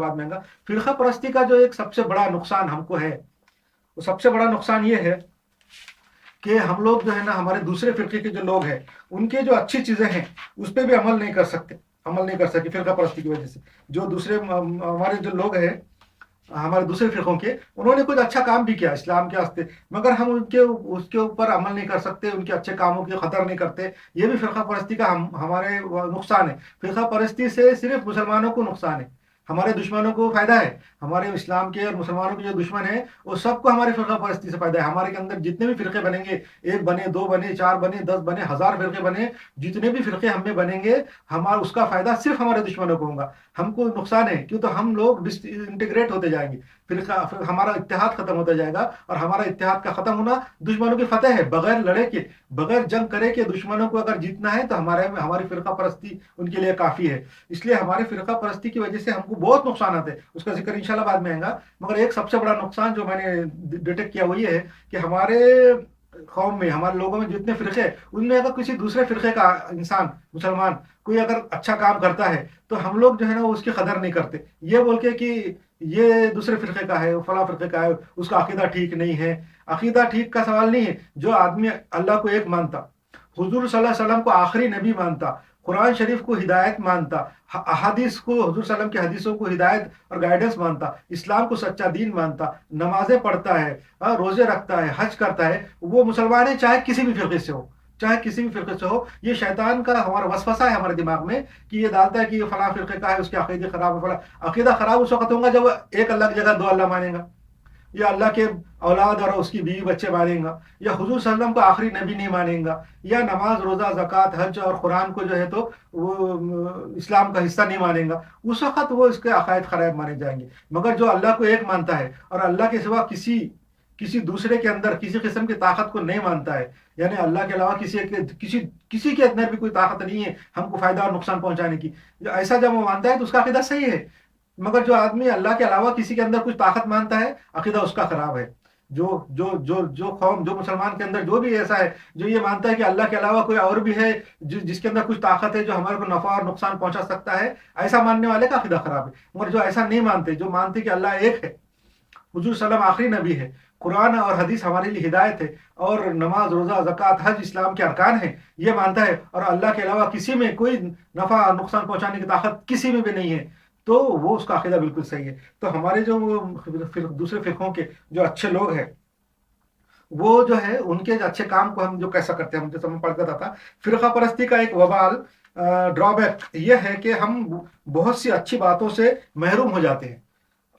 बाद में आएगा। फिरका परस्ती का जो एक सबसे बड़ा नुकसान हमको है, वो सबसे बड़ा नुकसान ये है कि हम लोग जो है ना, हमारे दूसरे फिरके के जो लोग हैं, उनके जो अच्छी चीज़ें हैं उस पर भी अमल नहीं कर सके फिरका परस्ती की वजह से। जो दूसरे हमारे जो लोग हैं, हमारे दूसरे फिरकों के, उन्होंने कुछ अच्छा काम भी किया इस्लाम के वास्ते, मगर हम उनके उसके ऊपर अमल नहीं कर सकते, उनके अच्छे कामों की कदर नहीं करते। ये भी फिरका परस्ती का हमारे नुकसान है। फिरका परस्ती से सिर्फ मुसलमानों को नुकसान है, हमारे दुश्मनों को फायदा है। हमारे इस्लाम के और मुसलमानों के जो दुश्मन है, वो सबको हमारे फिरका परस्ती से फायदा है। हमारे के अंदर जितने भी फिरके बनेंगे, एक बने, दो बने, चार बने, 10 बने, 1000 फिरके बने, जितने भी फिरके हमें बनेंगे, हमारा उसका फायदा सिर्फ हमारे दुश्मनों को होगा, हमको नुकसान है। क्यों? तो हम लोग इंटीग्रेट होते जाएंगे, फिर हमारा इत्तेहाद खत्म होता जाएगा, और हमारा इत्तेहाद का खत्म होना दुश्मनों की फतेह है। बगैर लड़े के, बगैर जंग करे के दुश्मनों को अगर जीतना है, तो हमारी फिरका परस्ती उनके लिए काफी है। इसलिए हमारे फिरका परस्ती की वजह से हमको बहुत नुकसान आते हैं, उसका जिक्र इंशाल्लाह बाद में आएगा। मगर एक सबसे बड़ा नुकसान जो मैंने डिटेक्ट किया वो ये है कि हमारे कौम में, हमारे लोगों में जितने फिरके हैं, उनमें अगर किसी दूसरे फिरके का इंसान, मुसलमान कोई अगर अच्छा काम करता है, तो हम लोग जो है ना, उसकी कदर नहीं करते, ये बोल के कि ये दूसरे फिरके का है, फला फिरके का है, उसका अकीदा ठीक नहीं है। अकीदा ठीक का सवाल नहीं है। जो आदमी अल्लाह को एक मानता, हुजूर सल्लल्लाहु अलैहि वसल्लम को आखिरी नबी मानता, कुरान शरीफ को हिदायत मानता, अहादीस को, हुजूर सल्लल्लाहु अलैहि वसल्लम की हदीसों को हिदायत और गाइडेंस मानता, इस्लाम को सच्चा दीन मानता, नमाजें पढ़ता है, रोजे रखता है, हज करता है, वो मुसलमान है, चाहे किसी भी फिरके से हो, चाहे किसी भी फिरके से हो। ये शैतान का हमारा वसवसा है हमारे दिमाग में, कि ये डालता है कि ये फला फिरके का है, उसके अकीदे खराब है। फला अकीदा खराब उस वक्त होगा जब एक अल्लाह की जगह दो अल्लाह मानेगा, या अल्लाह के औलाद और उसकी बीवी बच्चे मानेगा, या हुजूर सल्लल्लाहु अलैहि वसल्लम को आखिरी नबी नहीं मानेगा, या नमाज, रोज़ा, ज़कात, हज और कुरान को जो है तो वो इस्लाम का हिस्सा नहीं मानेगा, उस वक्त वो इसके अकायद खराब माने जाएंगे। मगर जो अल्लाह को एक मानता है और अल्लाह के सिवा किसी किसी दूसरे के अंदर किसी किस्म की ताकत को नहीं मानता है, यानी अल्लाह के अलावा किसी के अंदर भी कोई ताकत नहीं है हमको फायदा और नुकसान पहुंचाने की, ऐसा जब वो मानता है तो उसका अकीदा सही है। मगर जो आदमी अल्लाह के अलावा किसी के अंदर कुछ ताकत मानता है, अकीदा उसका खराब है। जो कौम, जो मुसलमान के अंदर जो भी ऐसा है, जो ये मानता है कि अल्लाह के अलावा कोई और भी है जिसके अंदर कुछ ताकत है, जो हमारे को नफा और नुकसान पहुंचा सकता है, ऐसा मानने वाले का अकीदा खराब है। मगर जो ऐसा नहीं मानते, जो मानते कि अल्लाह एक है, हुजूर सल्लम आखिरी नबी है, कुरान और हदीस हमारे लिए हिदायत है, और नमाज, रोज़ा, ज़कात, हज इस्लाम के अरकान है, ये मानता है, और अल्लाह के अलावा किसी में कोई नफ़ा नुकसान पहुंचाने की ताकत किसी में भी नहीं है, तो वो उसका अकीदा बिल्कुल सही है। तो हमारे जो फिर दूसरे फिरकों के जो अच्छे लोग हैं, वो जो है उनके जो अच्छे काम को हम जो कैसा करते हैं, हम जैसे मैं पढ़ता था, फिरका परस्ती का एक वबाल, ड्रॉबैक ये है कि हम बहुत सी अच्छी बातों से महरूम हो जाते हैं।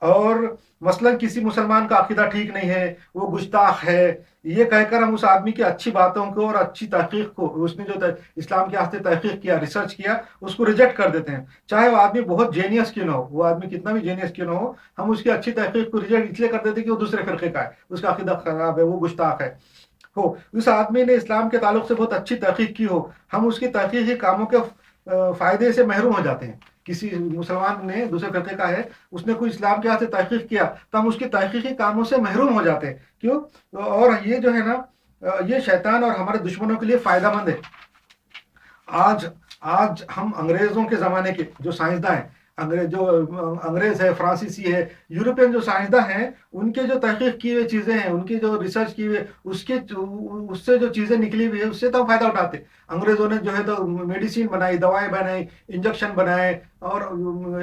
और मसलन किसी मुसलमान का अकीदा ठीक नहीं है, वो गुस्ताख है, ये कहकर हम उस आदमी की अच्छी बातों को और अच्छी तहकीक को, उसने जो इस्लाम के वास्ते तहकीक किया, रिसर्च किया, उसको रिजेक्ट कर देते हैं। चाहे वो आदमी बहुत जेनियस क्यों ना हो, वो आदमी कितना भी जेनियस क्यों ना हो, हम उसकी अच्छी तहकीक को रिजेक्ट इसलिए कर देते हैं कि वो दूसरे फिरके का है, उसका अकीदा खराब है, वो गुस्ताख है। हो, उस आदमी ने इस्लाम के ताल्लुक से बहुत अच्छी तहकीक की हो, हम उसकी तहकीकी कामों के फायदे से महरूम हो जाते हैं। किसी मुसलमान ने, दूसरे फिरके का है, उसने कोई इस्लाम के यहाँ से तहकीक किया, तो हम उसके तहकीकी कामों से महरूम हो जाते हैं। क्यों? और ये जो है ना, ये शैतान और हमारे दुश्मनों के लिए फायदेमंद है। आज आज हम अंग्रेजों के ज़माने के जो साइंसदान हैं, अंग्रेज है, फ्रांसीसी है, यूरोपियन जो साइंसदान हैं, उनके जो तहकीक की हुई चीज़ें हैं, उनकी जो रिसर्च की हुई है, उससे जो चीज़ें निकली हुई है, उससे तो हम फायदा उठाते। अंग्रेजों ने जो है तो मेडिसिन बनाई, दवाएं बनाई, इंजेक्शन बनाए, और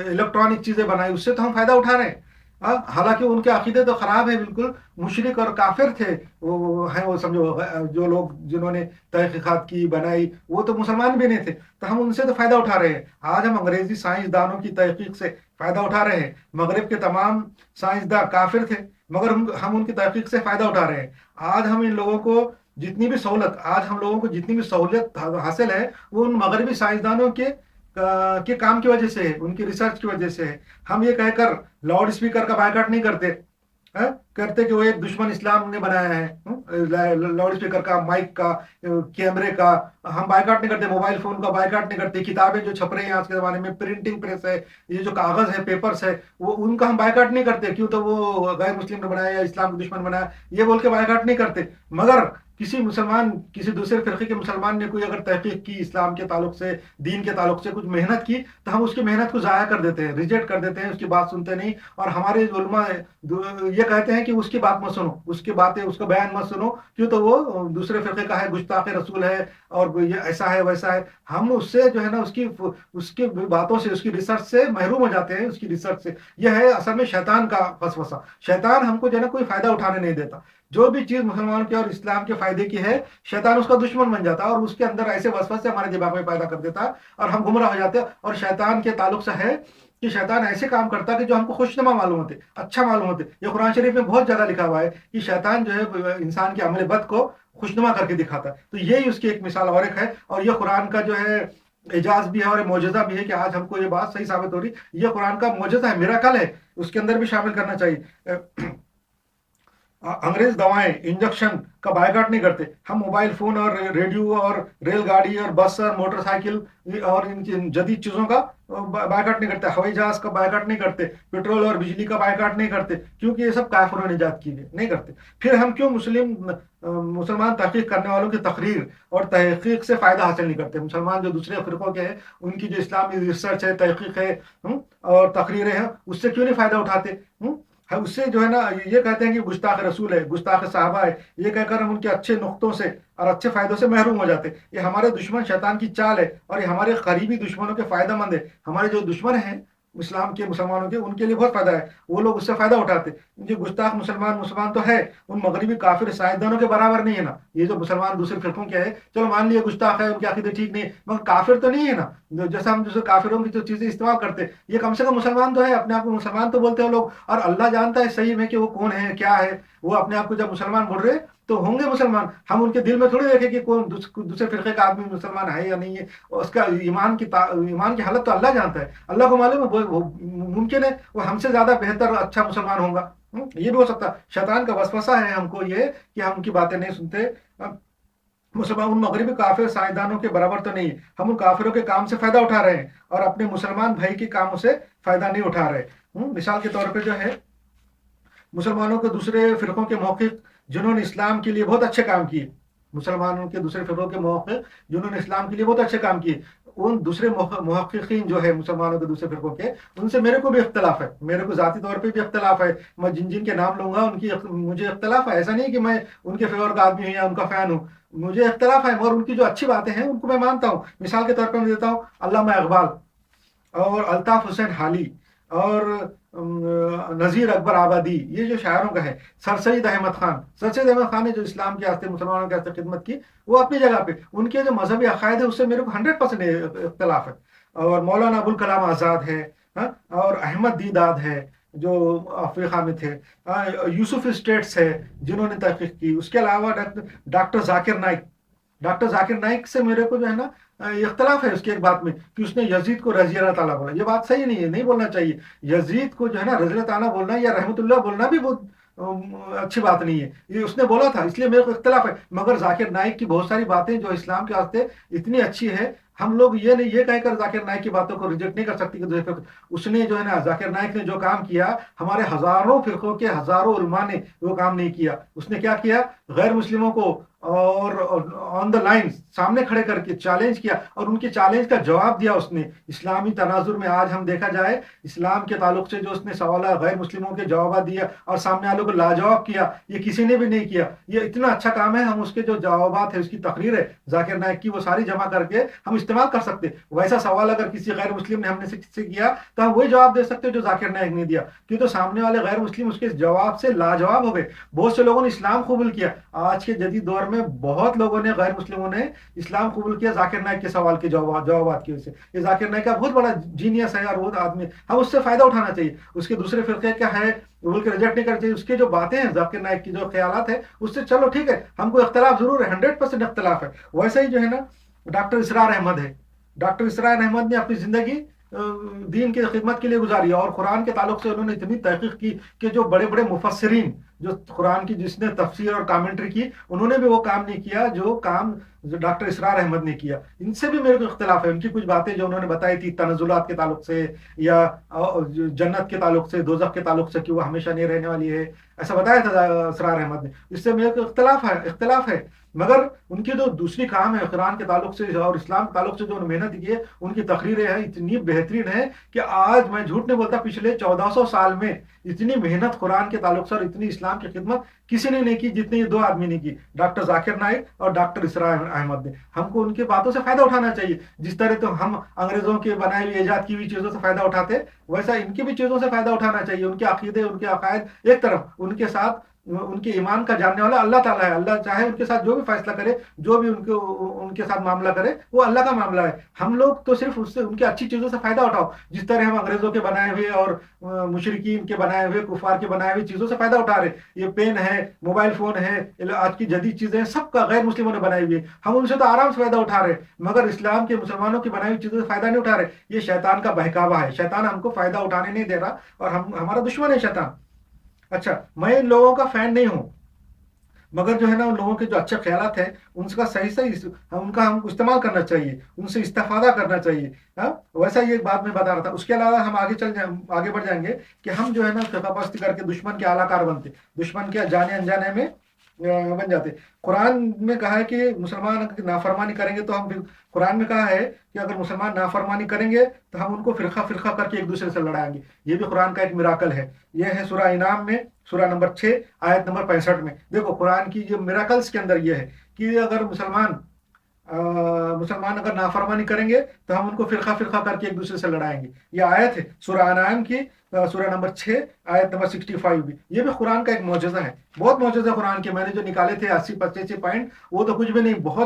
इलेक्ट्रॉनिक चीज़ें बनाई, उससे तो हम फायदा उठा रहे हैं। हालांकि उनके अकीदे तो खराब है, बिल्कुल मुशरिक और काफिर थे वो हैं, वो समझो, जो लोग जिन्होंने तहकीकात की, बनाई, वो तो मुसलमान भी नहीं थे, तो हम उनसे तो फायदा उठा रहे हैं। आज हम अंग्रेजी साइंसदानों की तहकीक से फायदा उठा रहे हैं। मगरिब के तमाम साइंसदान काफिर थे, मगर हम उनकी तहकीक से फायदा उठा रहे हैं। आज हम इन लोगों को जितनी भी सहूलत, आज हम लोगों को जितनी भी सहूलियत हासिल है, वो उन मगरबी साइंसदानों के काम की वजह से है, उनकी रिसर्च की वजह से है। हम ये कहकर लाउड स्पीकर का बायकॉट नहीं करते, करते कि वो एक दुश्मन इस्लाम ने बनाया है, लाउड स्पीकर का, माइक का, कैमरे का हम बायकॉट नहीं करते, मोबाइल फोन का बायकॉट नहीं करते, किताबें जो छप रही हैं आज के ज़माने में, प्रिंटिंग प्रेस है, ये जो कागज़ है, पेपर्स है, वो उनका हम बायकॉट नहीं करते। क्यों? तो वो गैर मुस्लिम ने बनाया या इस्लाम के दुश्मन बनाया, ये बोल के बायकॉट नहीं करते। मगर किसी मुसलमान, किसी दूसरे फिरके के मुसलमान ने कोई अगर तहकीक की इस्लाम के ताल्लुक से, दीन के ताल्लुक से कुछ मेहनत की, तो हम उसकी मेहनत को ज़ाया कर देते हैं, रिजेक्ट कर देते हैं, उसकी बात सुनते नहीं। और हमारे जो उलमा ये कहते हैं कि उसकी बात मत सुनो, उसकी बातें, उसका बयान मत सुनो, क्यों, तो वो दूसरे फिरके का है, गुस्ताख रसूल है, और ये ऐसा है वैसा है। हम उससे जो है ना उसकी उसकी बातों से, उसकी रिसर्च से महरूम हो जाते हैं, उसकी रिसर्च से। यह है असल में शैतान का फसवसा। शैतान हमको जो है ना कोई फायदा उठाने नहीं देता। जो भी चीज मुसलमानों के और इस्लाम के फायदे की है, शैतान उसका दुश्मन बन जाता है और उसके अंदर ऐसे वसवसे हमारे दिमाग में पैदा कर देता है और हम गुमराह हो जाते हैं। और शैतान के ताल्लुक से है कि शैतान ऐसे काम करता है कि जो हमको खुशनुमा मालूम होते, अच्छा मालूम होते। ये कुरान शरीफ में बहुत जगह लिखा हुआ है कि शैतान जो है इंसान के अमल बद को खुशनुमा करके दिखाता है। तो यही उसकी एक मिसाल और एक है। और ये कुरान का जो है एजाज भी है और मौजज़ा भी है कि आज हमको ये बात सही साबित हो रही। ये कुरान का मौजज़ा है, मिराकल है, उसके अंदर भी शामिल करना चाहिए। अंग्रेज दवाएं, इंजेक्शन का बायकॉट नहीं करते। हम मोबाइल फोन और रेडियो और रेलगाड़ी और बस और मोटरसाइकिल और इन जदीद चीजों का बायकॉट नहीं करते। हवाई जहाज का बायकॉट नहीं करते। पेट्रोल और बिजली का बायकॉट नहीं करते, क्योंकि ये सब काफिरों ने इजाद की है, नहीं करते। फिर हम क्यों मुसलमान तहकीक करने वालों की तकरीर और तहकीक से फायदा हासिल नहीं करते? मुसलमान जो दूसरे फिरकों के हैं, उनकी जो इस्लामी रिसर्च है, तहकीक है, और तकरीरें हैं, उससे क्यों नहीं फायदा उठाते? हम उससे जो है ना ये कहते हैं कि गुस्ताख रसूल है, गुस्ताख साहबा है, ये कहकर हम उनके अच्छे नुक्तों से और अच्छे फायदों से महरूम हो जाते। ये हमारे दुश्मन शैतान की चाल है और ये हमारे करीबी दुश्मनों के फायदा मंद है। हमारे जो दुश्मन हैं इस्लाम के, मुसलमानों के, उनके लिए बहुत फायदा है, वो लोग उससे फायदा उठाते। ये गुस्ताख मुसलमान तो है, उन मगरबी काफिर साइंसदानों के बराबर नहीं है ना। ये जो मुसलमान दूसरे फिरकों के है, चलो मान लिया गुस्ताख है, उनके अकीदे ठीक नहीं है, मगर काफिर तो नहीं है ना। जैसे हम दूसरे काफिरों की जो चीजें इस्तेमाल करते, ये कम से कम मुसलमान तो है, अपने आप को मुसलमान तो बोलते हैं लोग। और अल्लाह जानता है सही में कि वो कौन है, क्या है। वो अपने आप को जब मुसलमान बोल रहे तो होंगे मुसलमान। हम उनके दिल में थोड़ी देखें कि कौन दूसरे फिरके का आदमी मुसलमान है या नहीं है। उसका ईमान की हालत तो अल्लाह जानता है, अल्लाह को मालूम है। वो मुमकिन है वो हमसे ज्यादा बेहतर और अच्छा मुसलमान होगा। ये भी हो सकता है। शैतान का वसवसा है हमको ये कि हम उनकी बातें नहीं सुनते। मुसलमान उन मगरबी काफिर साइंसदानों के बराबर तो नहीं है। हम उन काफिरों के काम से फायदा उठा रहे हैं और अपने मुसलमान भाई के कामों से फायदा नहीं उठा रहे। मिसाल के तौर पर जो है मुसलमानों के दूसरे फिरकों के मौक़िफ़ जिन्होंने इस्लाम के लिए बहुत अच्छे काम किए, मुसलमानों के दूसरे फिरकों के मौक़िफ़ जिन्होंने इस्लाम के लिए बहुत अच्छे काम किए, उन दूसरे मुहक्किकीन जो है मुसलमानों के दूसरे फिरकों के, उनसे मेरे को भी इख्तलाफ है। मेरे को ज़ाती तौर पे भी इख्तलाफ है। मैं जिन जिन के नाम लूंगा उनकी मुझे इख्तलाफ है। ऐसा नहीं कि मैं उनके फेवर का आदमी हूँ या उनका फ़ैन हूँ, मुझे इख्तलाफ है, मगर उनकी जो अच्छी बातें हैं उनको मैं मानता हूँ। मिसाल के तौर पर मैं देता हूँ अल्लामा इकबाल और अल्ताफ हुसैन हाली और नज़ीर अकबर आबादी, ये जो शायरों का है। सर सैयद अहमद खान, सर सैयद अहमद खान ने जो इस्लाम के वास्ते, मुसलमानों के वास्ते खिदमत की, वो अपनी जगह पे, उनके जो मजहबी अकायद है उससे मेरे को 100% इख्तलाफ है। और मौलाना अबुल कलाम आज़ाद है, हाँ? और अहमद दीदाद है जो अफ्रीका में थे, यूसुफ स्टेट्स है जिन्होंने तहकीक की। उसके अलावा डॉक्टर जाकिर नाइक, डॉक्टर जाकिर नाइक से मेरे को जो है ना इख्तलाफ है उसकी एक बात में कि उसने यजीद को रज़ी अल्लाह ताला बोला। ये बात सही नहीं है, नहीं बोलना चाहिए। यजीद को जो है ना रज़ी अल्लाह ताला बोलना या रहमतुल्लाह बोलना भी बहुत अच्छी बात नहीं है। ये उसने बोला था, इसलिए मेरे को इख्तलाफ है। मगर जाकिर नाइक की बहुत सारी बातें जो इस्लाम के वास्ते इतनी अच्छी है, हम लोग ये नहीं, ये कहकर जाकिर नाइक की बातों को रिजेक्ट नहीं कर सकते कि उसने जो है ना, जाकिर नाइक ने जो काम किया, हमारे हजारों फिरकों के हजारों उलमा ने वो काम नहीं किया। उसने क्या किया? गैर मुस्लिमों को और ऑन द लाइन सामने खड़े करके चैलेंज किया और उनके चैलेंज का जवाब दिया उसने। इस्लामी तनाजुर में आज हम देखा जाए, इस्लाम के ताल्लुक से जो उसने सवाल गैर मुस्लिमों के जवाब दिया और सामने वालों को लाजवाब किया, ये किसी ने भी नहीं किया। ये इतना अच्छा काम है। हम उसके जो जवाबात है, उसकी तकरीर है जाकिर नाइक की, वो सारी जमा करके हम इस्तेमाल कर सकते। वैसा सवाल अगर किसी गैर मुस्लिम ने हमने से किया तो हम वही जवाब दे सकते जो जाकिर नाइक ने दिया, क्योंकि तो सामने वाले गैर मुस्लिम उसके जवाब से लाजवाब हो गए। बहुत से लोगों ने इस्लाम कबूल किया। आज के जदीद दौर में बहुत लोगों ने, गैर मुस्लिमों ने इस्लाम कबूल किया जाकिर नाइक के सवाल के जवाबात की वजह से। ये जाकिर नाइक का बहुत बड़ा जीनियस है और बहुत आदमी, हम उससे फायदा उठाना चाहिए। उसके दूसरे फिरके क्या है बोल के रिजेक्ट नहीं करना चाहिए। उसके जो बातें हैं, जाकिर नाइक की जो ख्यालात है, उससे चलो ठीक है, हमको इख्तलाफ जरूर है, 100% इख्तलाफ है। वैसे ही जो है ना डॉक्टर इसरार अहमद है। डॉक्टर इसरार अहमद ने अपनी जिंदगी दीन की खिदमत के लिए गुजारी और कुरान के ताल्लुक से उन्होंने इतनी तहकीक की कि जो बड़े बड़े मुफस्सिरीन जो कुरान की जिसने तफसीर और कमेंट्री की, उन्होंने भी वो काम नहीं किया जो काम जो डॉक्टर इसरार अहमद ने किया। इनसे भी मेरे को इख्तिलाफ है। उनकी कुछ बातें जो उन्होंने बताई थी तनज़ुलात के ताल्लुक से, या जन्नत के ताल्लुक से, दोज़ख के ताल्लुक से कि वो हमेशा नहीं रहने वाली है, ऐसा बताया था इसरार अहमद ने। इससे मेरे को इख्तिलाफ है। मगर उनकी जो दूसरी काम है कुरान के ताल्लुक से और इस्लाम के ताल्लुक से जो उन्होंने मेहनत की है, उनकी तकरीरें हैं इतनी बेहतरीन है कि आज मैं झूठ नहीं बोलता, पिछले 1400 साल में इतनी मेहनत कुरान के ताल्लुक से और इतनी इस्लाम की खिदमत किसी ने नहीं की जितनी ये दो आदमी ने की, डॉक्टर जाकिर नाइक और डॉक्टर इसरार अहमद ने। हमको उनकी बातों से फायदा उठाना चाहिए। जिस तरह तो हम अंग्रेजों के बनाई हुई ईजाद की हुई चीजों से फायदा उठाते, वैसा इनकी भी चीजों से फायदा उठाना चाहिए। उनके अकीदे, उनके अकायद एक तरफ, उनके साथ उनके ईमान का जानने वाला अल्लाह ताला है। अल्लाह चाहे उनके साथ जो भी फैसला करे, जो भी उनके साथ मामला करे, वो अल्लाह का मामला है। हम लोग तो सिर्फ उससे उनकी अच्छी चीज़ों से फ़ायदा उठाओ। जिस तरह हम अंग्रेज़ों के बनाए हुए और मुशरिकीन के बनाए हुए, कुफार के बनाए हुए चीज़ों से फ़ायदा उठा रहे, ये पेन है, मोबाइल फ़ोन है, आज की जदीद चीज़ें हैं, सबका गैर मुस्लिमों ने बनाई हुई है, हम उनसे तो आराम से फ़ायदा उठा रहे, मगर इस्लाम के मुसलमानों की बनाई हुई चीज़ों से फ़ायदा नहीं उठा रहे। ये शैतान का बहकावा है। शैतान हमको फ़ायदा उठाने नहीं दे रहा और हमारा दुश्मन है शैतान। अच्छा, मैं इन लोगों का फ़ैन नहीं हूँ, मगर जो है ना उन लोगों के जो अच्छे ख्यालात हैं उनका सही उनका हमको इस्तेमाल करना चाहिए, उनसे इस्तेफादा करना चाहिए। हाँ, वैसा ये एक बात मैं बता रहा था। उसके अलावा हम आगे बढ़ जाएंगे कि हम जो है ना फिरकापरस्ती करके दुश्मन के आलाकार बनते, दुश्मन के जाने अनजाने में बन जाते। कुरान में कहा है कि मुसलमान अगर नाफरमानी करेंगे तो हम, कुरान में कहा है कि अगर मुसलमान नाफरमानी करेंगे तो हम उनको फिरका फिरका करके एक दूसरे से लड़ाएंगे। ये भी कुरान का एक मिराकल है। ये है सूरह इनाम में, सूरह नंबर 6 आयत नंबर 65 में। देखो कुरान की जो मिराकल्स के अंदर ये है कि अगर मुसलमान अगर नाफरमानी करेंगे तो हम उनको फिरका फिरका करके एक दूसरे से लड़ाएंगे। ये आयत है सूरह अनाम की, सूरह नंबर 6 आयत नंबर 65 भी। ये भी कुरान का एक मौजज़ा है। बहुत मौजज़ा कुरान के मैंने जो निकाले थे 80-85 पॉइंट, वो तो कुछ भी नहीं, बहुत